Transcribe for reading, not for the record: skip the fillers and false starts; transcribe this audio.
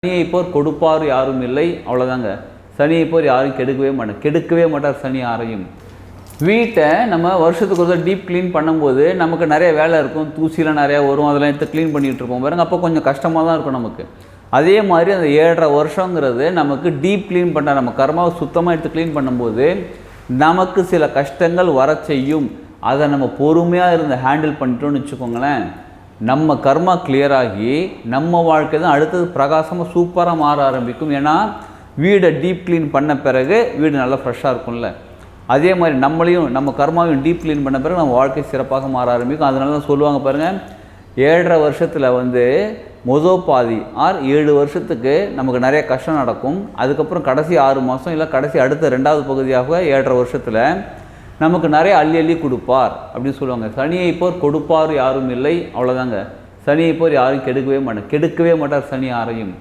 சனியை போர் கொடுப்பார் யாரும் இல்லை, அவ்வளோதாங்க. சனியை போர் யாரும் கெடுக்கவே மாட்டார் சனி யாரையும். வீட்டை நம்ம வருஷத்துக்கு ஒரு டீப் க்ளீன் பண்ணும்போது நமக்கு நிறைய வேலை இருக்கும், தூசிலாம் நிறையா வரும், அதெல்லாம் எடுத்து க்ளீன் பண்ணிகிட்டு இருப்போம் பாருங்க. அப்போ கொஞ்சம் கஷ்டமாக தான் இருக்கும் நமக்கு. அதே மாதிரி அந்த 7.5 வருஷங்கிறது நமக்கு டீப் க்ளீன் பண்ண, நம்ம கர்மாவை சுத்தமாக எடுத்து க்ளீன் பண்ணும்போது நமக்கு சில கஷ்டங்கள் வர செய்யும். அதை நம்ம பொறுமையாக இருந்து ஹேண்டில் பண்ணிட்டோன்னு வச்சுக்கோங்களேன், நம்ம கர்மா கிளியராகி நம்ம வாழ்க்கை தான் அடுத்தது பிரகாசமாக சூப்பராக மாற ஆரம்பிக்கும். ஏன்னா வீடை டீப் க்ளீன் பண்ண பிறகு வீடு நல்லா ஃப்ரெஷ்ஷாக இருக்கும்ல. அதே மாதிரி நம்மளையும் நம்ம கர்மாவையும் டீப் க்ளீன் பண்ண பிறகு நம்ம வாழ்க்கை சிறப்பாக மாற ஆரம்பிக்கும். அதனால தான் சொல்லுவாங்க பாருங்கள், 7.5 வருஷத்தில் மொதல் பாதி 7 வருஷத்துக்கு நமக்கு நிறைய கஷ்டம் நடக்கும். அதுக்கப்புறம் கடைசி 6 மாதம் இல்லை கடைசி அடுத்த 2வது பகுதியாக 7.5 வருஷத்தில் நமக்கு நிறைய அள்ளி கொடுப்பார் அப்படின்னு சொல்லுவாங்க. சனியை போர் கொடுப்பார் யாரும் இல்லை, அவ்வளோதாங்க. சனியை போர் யாரும் கெடுக்கவே மாட்டார் சனி யாரையும்.